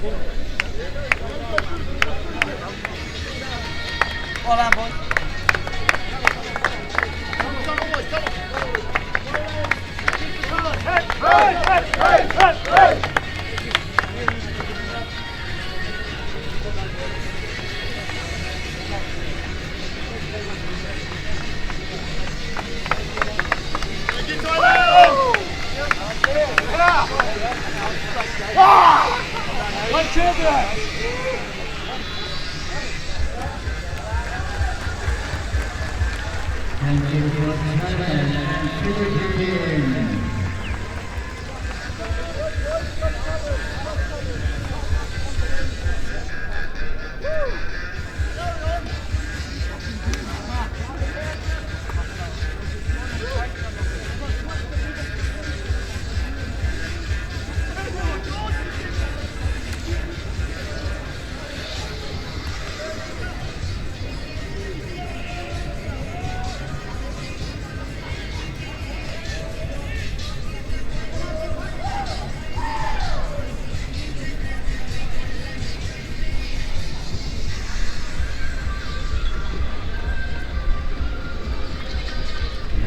Ball on, boys. Hey! One champion! Thank you for Thailand and Rugby.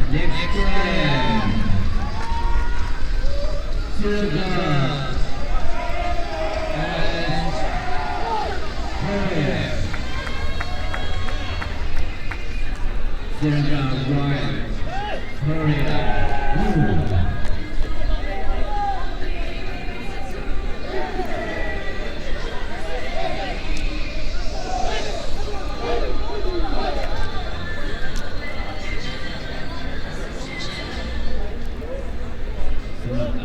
Next round, Silver and Korea. Silver, right, Korea.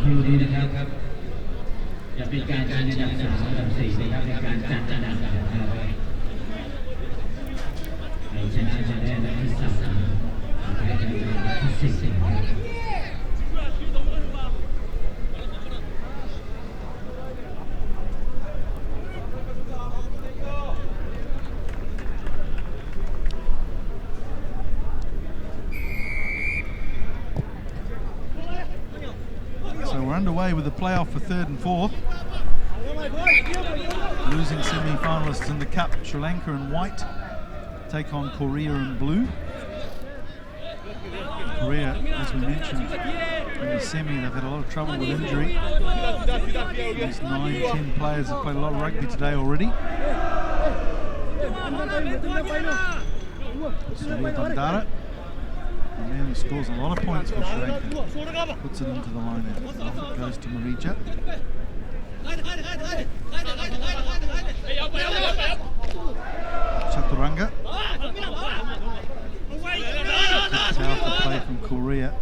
คู่นี้นะครับจะเป็นการจัดอันดับ3อันดับ4นะครับในการจัดอันดับนะครับในชนะจะได้อันดับที่3แพ้จะได้อันดับที่4นะครับ So we're underway with the playoff for third and fourth. Losing semi-finalists in the cup, Sri Lanka in white take on Korea in blue. Korea, as we mentioned, in the semi, they've had a lot of trouble with injury. These 9-10 players have played a lot of rugby today already. Surya Bandara, the man who scores a lot of points for Sri Lanka, puts it into the line and off it goes to Marija. Chaturanga. Powerful play from Korea.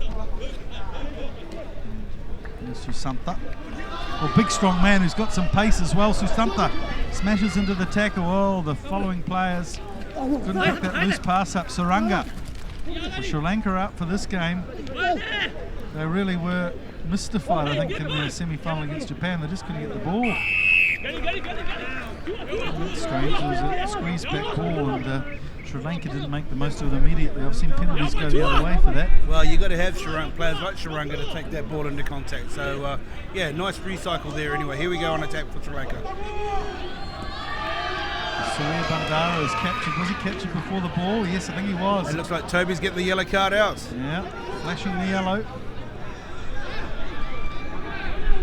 And Susanta. Well, big strong man who's got some pace as well. Susanta smashes into the tackle. Oh, the following players couldn't pick that loose pass up. Saranga. Well, Sri Lanka out for this game. They really were mystified, I think, in the semi-final against Japan. They just couldn't get the ball. That's strange. It was a squeeze back ball, and Sri Lanka didn't make the most of it immediately. I've seen penalties go the other way for that. Well, you've got to have players like Saranga to take that ball into contact. So, yeah, nice recycle there anyway. Here we go on attack for Sri Lanka. Surya Bandara is captured. Was he captured before the ball? Yes, I think he was. It looks like Toby's getting the yellow card out. Yeah, flashing the yellow.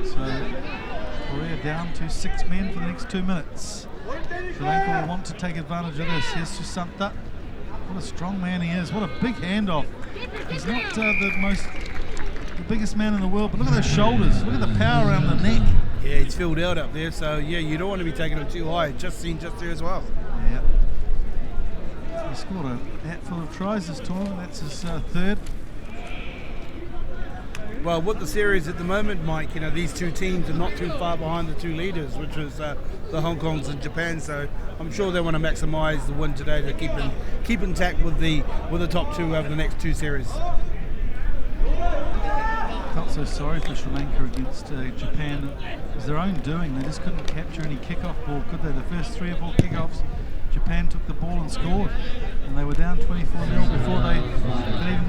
So Korea down to 6 men for the next 2 minutes. Sri Lanka will want to take advantage of this. Here's Susanta. What a strong man he is. What a big handoff. He's not the biggest man in the world, but look at those shoulders. Look at the power around the neck. Yeah, he's filled out up there, so yeah, you don't want to be taking him too high. Just there as well. Yeah. He scored a hatful of tries this tournament. That's his third. Well, with the series at the moment, Mike, you know, these two teams are not too far behind the two leaders, which was the Hong Kongs and Japan. So I'm sure they want to maximise the win today to keep intact with the top two over the next two series. Felt so sorry for Sri Lanka against Japan. It was their own doing. They just couldn't capture any kick-off ball, could they? The first 3 or 4 kick-offs, Japan took the ball and scored, and they were down 24-0 before they could even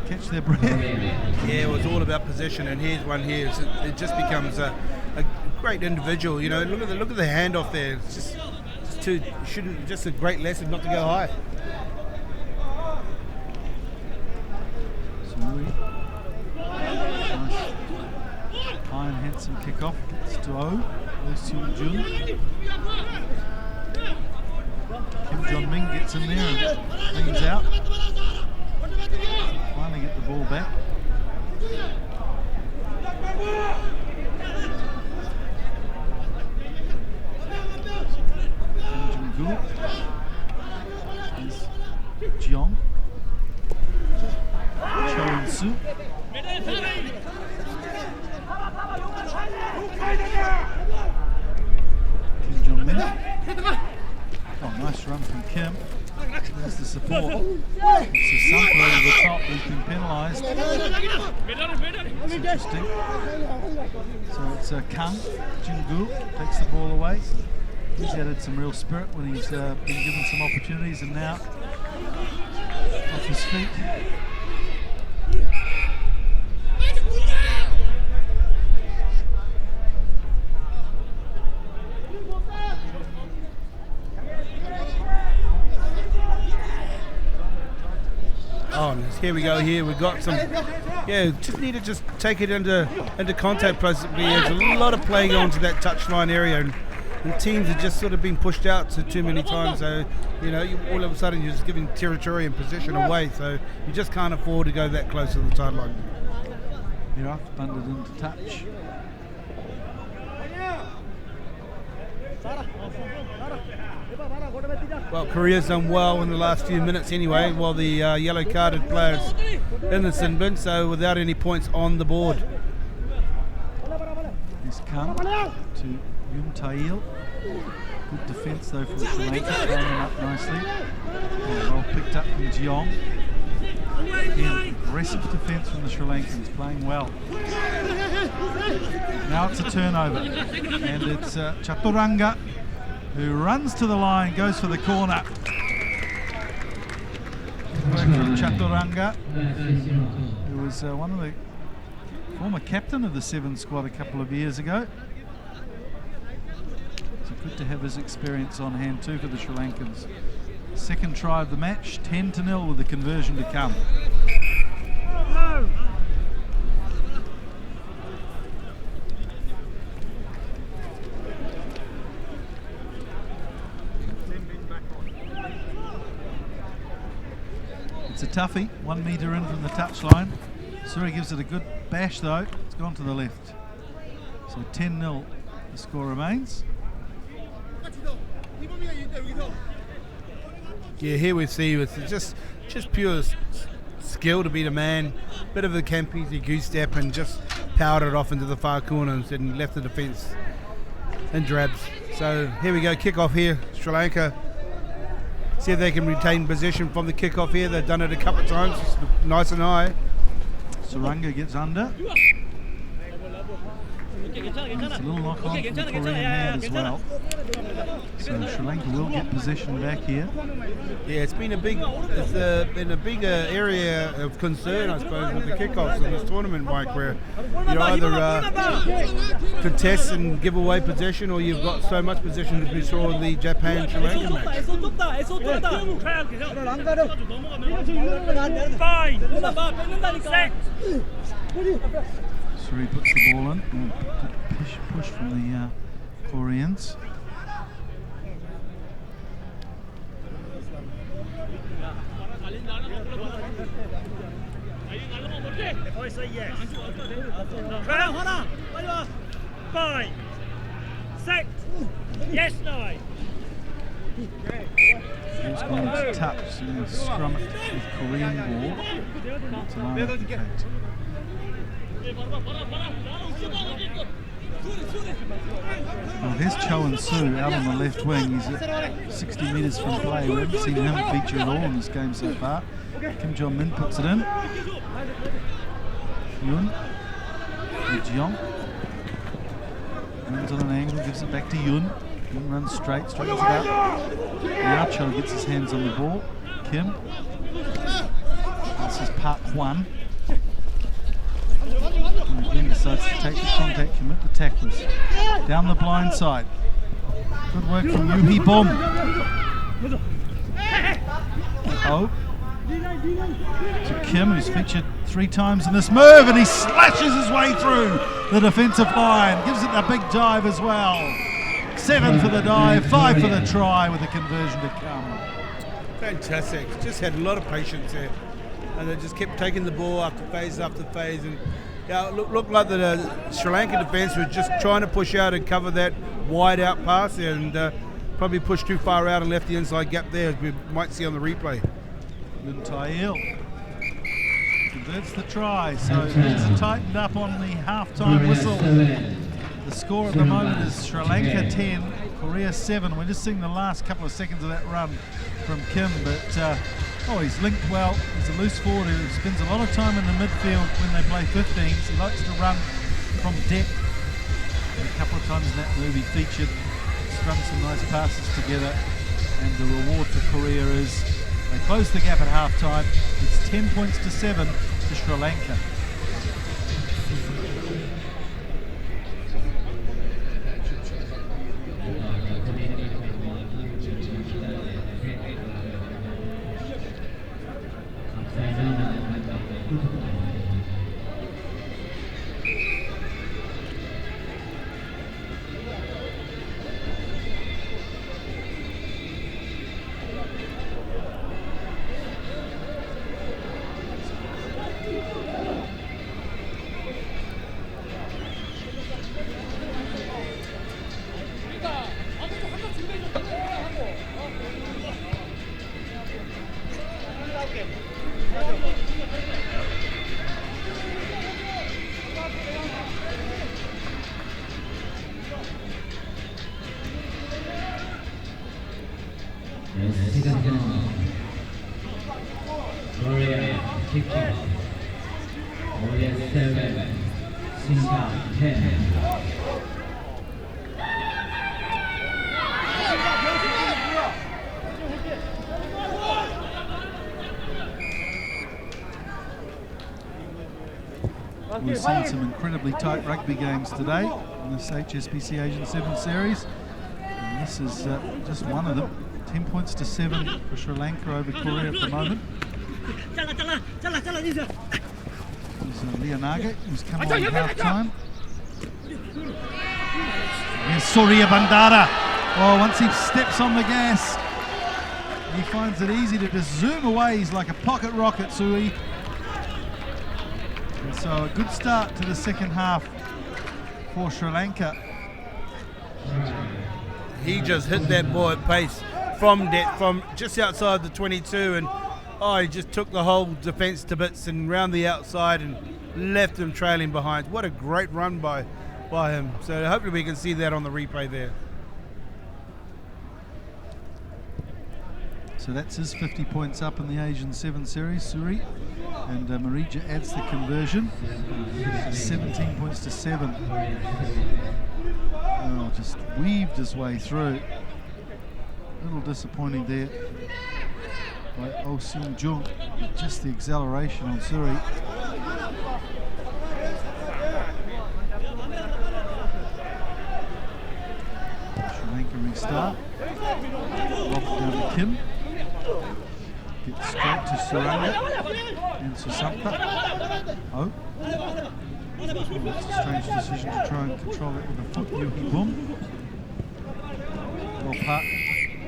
catch their breath. Yeah, it was all about position, and here's one here. It just becomes a great individual. You know, look at the handoff there. It's just a great lesson not to go high. Nice high and handsome kickoff. Gets to O. Goes to Jun. Kim Jong-min gets in there and leans out. Finally get the ball back. Kim Jong-gu. Here's Jeong. Cho-in-su. Kim Jong-min. Oh, nice run from Kim. There's the support. It's Sampa over the top who's been penalised. That's interesting. So it's Kang Jung-gu takes the ball away. He's added some real spirit when he's been given some opportunities, and now off his feet. Oh, here we go. Here we've got some. Yeah, just need to just take it into contact process. There's a lot of play going to that touchline area, and teams have just sort of been pushed out too many times. So you know, all of a sudden you're just giving territory and position away. So you just can't afford to go that close to the sideline. Iraq bundled into touch. Well, Korea's done well in the last few minutes anyway, while the yellow carded players in the sin bin, so without any points on the board. He's come to Yoon Tae-il. Good defence though from Sri Lanka, throwing him up nicely. Well picked up from Jeong. Again, aggressive defence from the Sri Lankans, playing well. Now it's a turnover, and it's Chaturanga who runs to the line, goes for the corner. Work from Chaturanga, who was one of the former captain of the 7 squad a couple of years ago. So good to have his experience on hand too for the Sri Lankans. Second try of the match, 10-0 with the conversion to come. It's a toughie, 1 metre in from the touchline. Suri gives it a good bash though, it's gone to the left. So 10-0 the score remains. Yeah, here we see it's just pure skill to beat a man. Bit of a Campese goose step and just powered it off into the far corner and left the defence in drabs. So here we go, kick off here, Sri Lanka. See if they can retain position from the kick-off here. They've done it a couple of times, just nice and high. Saranga gets under. It's a little knock on from the Korean hand as well. So Sri Lanka will get possession back here. Yeah, it's been a big area of concern, I suppose, with the kickoffs in this tournament, Mike, where you either contest and give away possession, or you've got so much possession as we saw in the Japan-Sri Lanka match. Suri puts the ball in. Good push from the Koreans. Five, six, yes, no. Ball's gone into touch, so you're going to scrum it with Korean ball. It's a line up the gate. Well, here's Cho-in-su out on the left wing. He's at 60 metres from play. We haven't seen him feature at all in this game so far. Kim Jong-min puts it in. Yoon. Jeong. Runs on an angle, gives it back to Yoon. Yoon runs straight, straightens it up. Now Cho gets his hands on the ball. Kim. This is part 1. decides to take the contact, commit the tacklers. Down the blind side. Good work from Yuhi Bom. Oh. To Kim, who's featured 3 times in this move, and he slashes his way through the defensive line. Gives it a big dive as well. 7 for the dive, 5 for the try, with the conversion to come. Fantastic. Just had a lot of patience there. And they just kept taking the ball after phase, and it looked like the Sri Lanka defence was just trying to push out and cover that wide out pass, and probably pushed too far out and left the inside gap there, as we might see on the replay. Lintail converts the try, so things are tightened up on the half-time whistle. The score at the moment is Sri Lanka 10, Korea 7. We're just seeing the last couple of seconds of that run from Kim, but he's linked well. He's a loose forward who spends a lot of time in the midfield when they play 15s. He likes to run from depth. And a couple of times in that move he featured, strung some nice passes together, and the reward for Korea is they close the gap at half-time. It's 10 points to 7 to Sri Lanka. Korea kick off. Korea 7, Singapore 10. We've seen some incredibly tight rugby games today in this HSBC Asian 7 series, and this is just one of them. 10 points to 7 for Sri Lanka over Korea at the moment. There's Leonage, who's come on at half time. Here's Surya Bandara. Oh, once he steps on the gas, he finds it easy to just zoom away. He's like a pocket rocket, Sui. And so a good start to the second half for Sri Lanka. He just hit that ball at pace from just outside the 22, and he just took the whole defence to bits and round the outside and left him trailing behind. What a great run by him. So hopefully we can see that on the replay there. So that's his 50 points up in the Asian 7 series, Suri. And Marija adds the conversion. 17 points to 7. Oh, just weaved his way through. A little disappointing there by Oh Seung Jung. Just the acceleration on Suri. Sri Lanka restart. Lob it down to Kim. Gets straight to Suranga and Susampa. Oh. It's a strange decision to try and control it with a foot. Yuhi Bum. Well, Park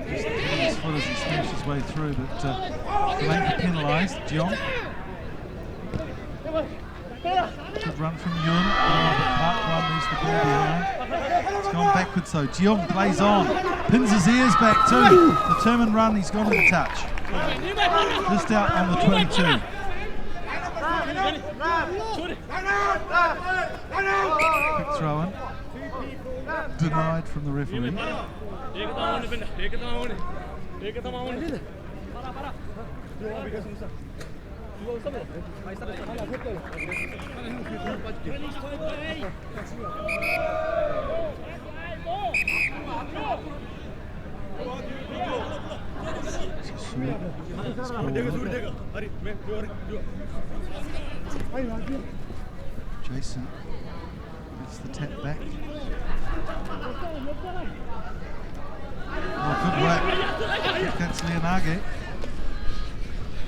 just hitting his foot as he smashed his way through, but Sri Lanka penalised. Jeong. Good run from Yun. But Park one needs the ball behind. It's gone backwards though. Jeong plays on. Pins his ears back too. Determined run, he's gone to the touch. Just out on the 22. Quick throw in. Denied from the referee. Jason Gets the tap back. Oh, good work. I think that's Leonage.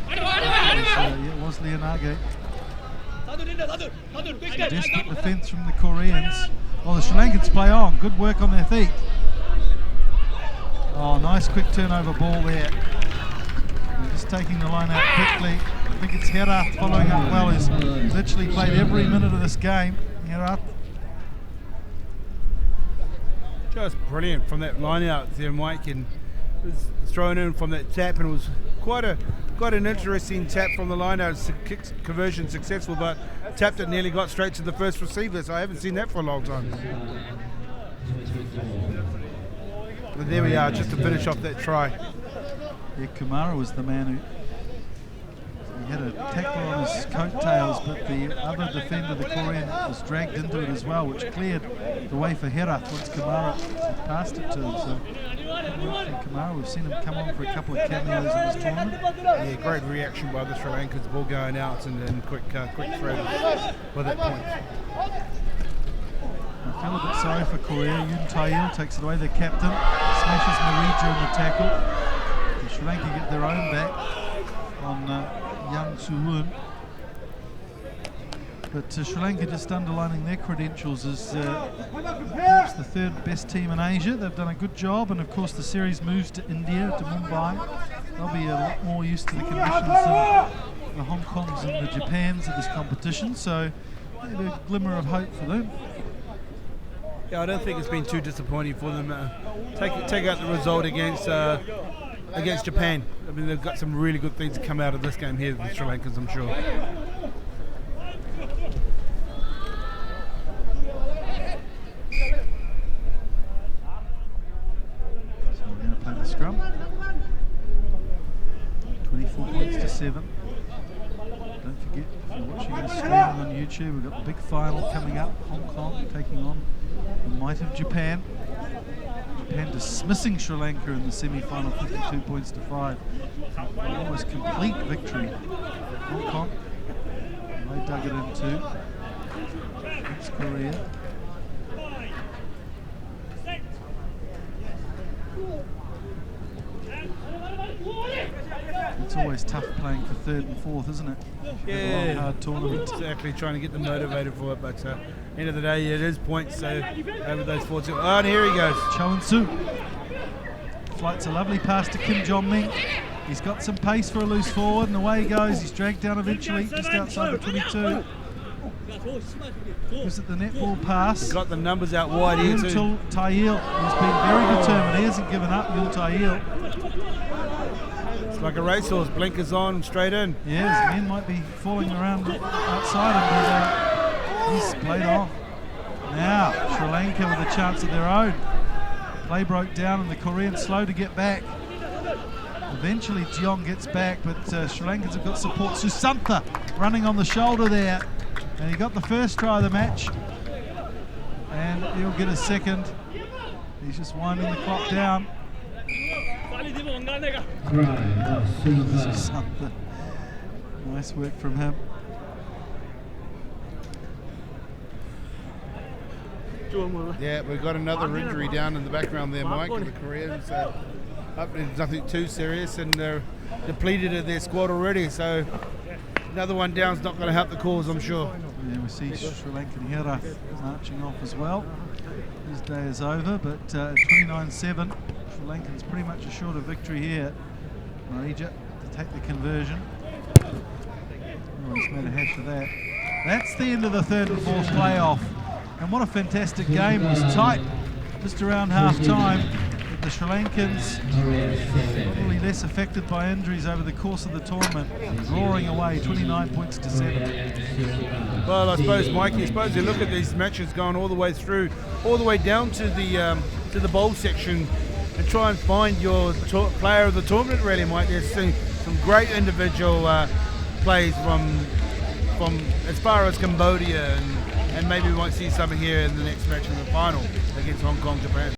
Yeah, it was Leonage. Desperate defence from the Koreans. Oh, the Sri Lankans play on. Good work on their feet. Oh, nice quick turnover ball there. They're just taking the line out quickly. I think it's Herath following up well. He's literally played every minute of this game. Herath. Just brilliant from that line out there, Mike, and it was thrown in from that tap, and it was quite an interesting tap from the line out. Kick conversion successful, but tap that nearly got straight to the first receiver, so I haven't seen that for a long time. But there we are, just to finish off that try. Yeah, Kumara was the man who he had a tackle on his coattails, but the other defender, the Korean, was dragged into it as well, which cleared the way for Herath once Kumara passed it to him. So good work from Kumara. We've seen him come on for a couple of cameos in this tournament. Yeah, great reaction by the Sri Lankans, ball going out and then quick throw by that point. I feel a bit sorry for Korea. Yoon Tae-il takes it away, their captain, smashes Marija in the tackle. The Sri Lanka get their own back on Young Soo-woon. But Sri Lanka just underlining their credentials as perhaps the third best team in Asia. They've done a good job, and of course the series moves to India, to Mumbai. They'll be a lot more used to the conditions than the Hong Kongs and the Japans of this competition, so maybe a glimmer of hope for them. Yeah, I don't think it's been too disappointing for them. Take out the result against Japan. I mean, they've got some really good things to come out of this game here, the Sri Lankans, I'm sure. So we're going to play the scrum. 24 points to 7. Don't forget, if you're watching this streaming on YouTube, we've got the big final coming up. Hong Kong taking on the might of Japan. Japan dismissing Sri Lanka in the semi-final, 52 points to 5. Almost complete victory. Hong Kong, they dug it in too. It's Korea. It's always tough playing for third and fourth, isn't it? Yeah, long, hard tournament. Exactly, trying to get them motivated for it, but end of the day, it is points, so over those 4 2. Oh, and here he goes. Cho and-soo flights a lovely pass to Kim Jong-ming. He's got some pace for a loose forward, and away he goes. He's dragged down eventually, just outside the 22. Gives it the netball pass. He's got the numbers out wide here too. Yoon Tae-il has been very determined. He hasn't given up, Yoon Tae-il. It's like a racehorse, blinkers on, straight in. Yeah, his men might be falling around outside him, but he's played on. Now, Sri Lanka with a chance of their own. Play broke down and the Koreans slow to get back. Eventually Jeong gets back, but Sri Lankans have got support. Susantha running on the shoulder there. And he got the first try of the match. And he'll get a second. He's just winding the clock down. Susantha. Nice work from him. Yeah, we've got another injury down in the background there, Mike, and the Koreans. It's nothing too serious, and they're depleted of their squad already, so another one down's not going to help the cause, I'm sure. Yeah, we see Sri Lankan Herath marching off as well. His day is over, but 29-7, Sri Lankan's pretty much assured a victory here. Marija to take the conversion. Oh, he's made a hash of that. That's the end of the third and fourth playoff. And what a fantastic game. It was tight just around half time. But the Sri Lankans, probably less affected by injuries over the course of the tournament, roaring away 29 points to 7. Well, I suppose, Mike, you look at these matches going all the way through, all the way down to the bowl section, and try and find your player of the tournament, really, Mike. There's some great individual plays from as far as Cambodia, and maybe we might see something here in the next match in the final against Hong Kong, Japan.